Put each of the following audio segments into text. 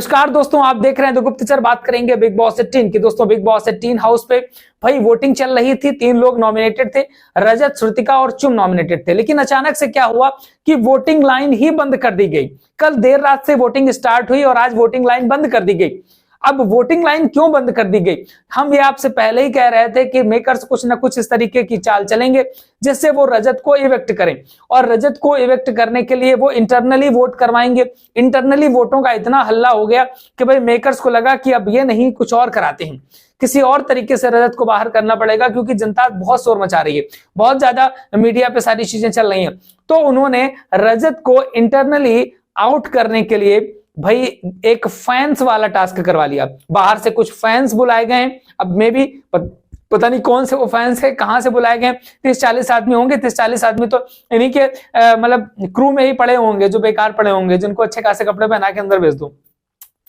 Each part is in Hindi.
नमस्कार दोस्तों, आप देख रहे हैं द गुप्तचर। बात करेंगे बिग बॉस 18 की। दोस्तों बिग बॉस 18 हाउस पे भाई वोटिंग चल रही थी। 3 लोग नॉमिनेटेड थे, रजत, श्रुतिका और चुम नॉमिनेटेड थे। लेकिन अचानक से क्या हुआ कि वोटिंग लाइन ही बंद कर दी गई। कल देर रात से वोटिंग स्टार्ट हुई और आज वोटिंग लाइन बंद कर दी गई। अब वोटिंग लाइन क्यों बंद कर दी गई? हम ये आपसे पहले ही कह रहे थे कि मेकर्स कुछ ना कुछ इस तरीके की चाल चलेंगे जिससे वो रजत को इवेक्ट करें, और रजत को इवेक्ट करने के लिए वो इंटरनली वोट करवाएंगे। इंटरनली वोटों का इतना हल्ला हो गया कि भाई मेकर्स को लगा कि अब ये नहीं, कुछ और कराते हैं, किसी और तरीके से रजत को बाहर करना पड़ेगा, क्योंकि जनता बहुत शोर मचा रही है, बहुत ज्यादा मीडिया पे सारी चीजें चल रही हैं। तो उन्होंने रजत को इंटरनली आउट करने के लिए भाई एक फैंस वाला टास्क करवा लिया। बाहर से कुछ फैंस बुलाए गए हैं। अब मे भी पता नहीं कौन से वो फैंस है, कहां से बुलाए गए। 30-40 आदमी होंगे। 30-40 आदमी तो इन्हीं के मतलब क्रू में ही पड़े होंगे, जो बेकार पड़े होंगे, जिनको अच्छे खासे कपड़े पहना के अंदर भेज दो,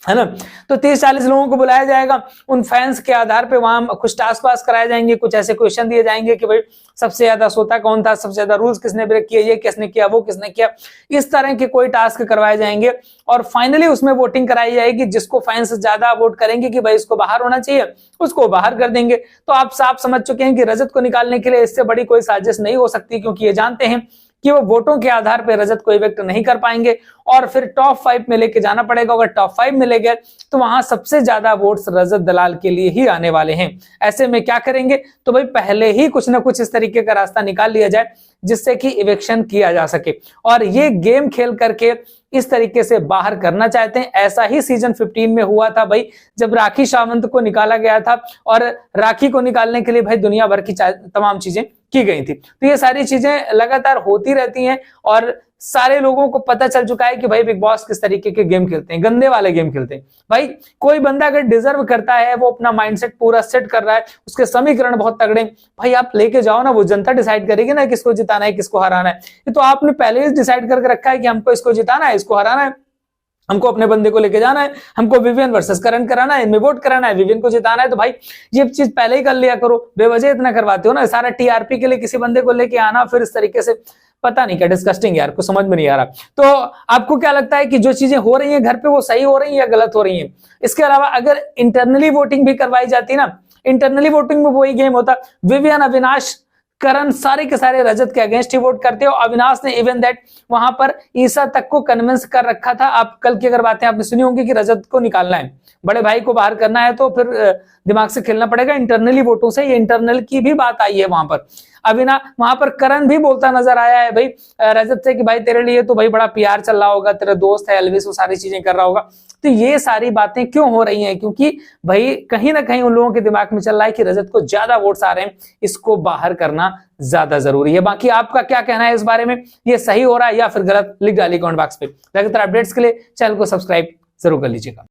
है ना। तो 30-40 लोगों को बुलाया जाएगा। उन फैंस के आधार पे वहां कुछ टास्क पास कराए जाएंगे, कुछ ऐसे क्वेश्चन दिए जाएंगे कि भाई सबसे ज्यादा सोता कौन था, सबसे ज्यादा रूल्स किसने ब्रेक किए, ये किसने किया, वो किसने किया। इस तरह के कोई टास्क करवाए जाएंगे और फाइनली उसमें वोटिंग कराई जाएगी। जिसको फैंस ज्यादा वोट करेंगे कि भाई इसको बाहर होना चाहिए, उसको बाहर कर देंगे। तो आप साफ समझ चुके हैं कि रजत को निकालने के लिए इससे बड़ी कोई साजिश नहीं हो सकती, क्योंकि ये जानते हैं कि वो वोटों के आधार पर रजत को इवेक्ट नहीं कर पाएंगे और फिर टॉप 5 में लेके जाना पड़ेगा। अगर टॉप 5 में ले गए तो वहां सबसे ज्यादा वोट्स रजत दलाल के लिए ही आने वाले हैं। ऐसे में क्या करेंगे? तो भाई पहले ही कुछ ना कुछ इस तरीके का रास्ता निकाल लिया जाए जिससे कि इवेक्शन किया जा सके, और ये गेम खेल करके इस तरीके से बाहर करना चाहते हैं। ऐसा ही सीजन 15 में हुआ था भाई, जब राखी सावंत को निकाला गया था, और राखी को निकालने के लिए भाई दुनिया भर की तमाम चीजें की गई थी। तो ये सारी चीजें लगातार होती रहती हैं और सारे लोगों को पता चल चुका है कि भाई बिग बॉस किस तरीके के गेम खेलते हैं, गंदे वाले गेम खेलते हैं। भाई कोई बंदा अगर डिजर्व करता है, वो अपना माइंडसेट पूरा सेट कर रहा है, उसके समीकरण बहुत तगड़े, भाई आप लेके जाओ ना, वो जनता डिसाइड करेगी ना किसको जिताना है, किसको हराना है। ये तो आपने पहले ही डिसाइड करके रखा है कि हमको इसको जिताना है, इसको हराना है, हमको अपने बंदे को लेके जाना है, हमको विवियन वर्सेस करण कराना है, इनमें वोट कराना है, विवियन को जिताना है। तो भाई ये चीज पहले ही कर लिया करो, बेवजह इतना करवाते हो ना। सारा टीआरपी के लिए किसी बंदे को लेके आना, फिर इस तरीके से पता नहीं क्या डिस्कस्टिंग यार, कुछ समझ में नहीं आ रहा। तो आपको क्या लगता है कि जो चीजें हो रही हैं घर पे वो सही हो रही हैं या गलत हो रही हैं? इसके अलावा अगर इंटरनली वोटिंग भी करवाई जाती ना, इंटरनली वोटिंग में वही गेम होता, विवियन, अविनाश, करण सारे के सारे रजत के अगेंस्ट ही वोट करते हो। अविनाश ने इवन दैट वहां पर ईसा तक को कन्विंस कर रखा था। आप कल की अगर बातें आपने सुनी होंगी कि रजत को निकालना है, बड़े भाई को बाहर करना है, तो फिर दिमाग से खेलना पड़ेगा इंटरनली वोटों से। ये इंटरनल की भी बात आई है वहां पर। वहां पर करण भी बोलता नजर आया है भाई रजत से कि भाई तेरे लिए तो भाई बड़ा प्यार चल रहा होगा, तेरा दोस्त है एल्विस, वो सारी चीजें कर रहा होगा। तो ये सारी बातें क्यों हो रही हैं? क्योंकि भाई कहीं ना कहीं उन लोगों के दिमाग में चल रहा है कि रजत को ज्यादा वोट्स आ रहे हैं, इसको बाहर करना ज्यादा जरूरी है। बाकी आपका क्या कहना है इस बारे में? ये सही हो रहा है या फिर गलत? लिख डालिए कमेंट बॉक्स पे। लगातार अपडेट्स के लिए चैनल को सब्सक्राइब जरूर कर लीजिएगा।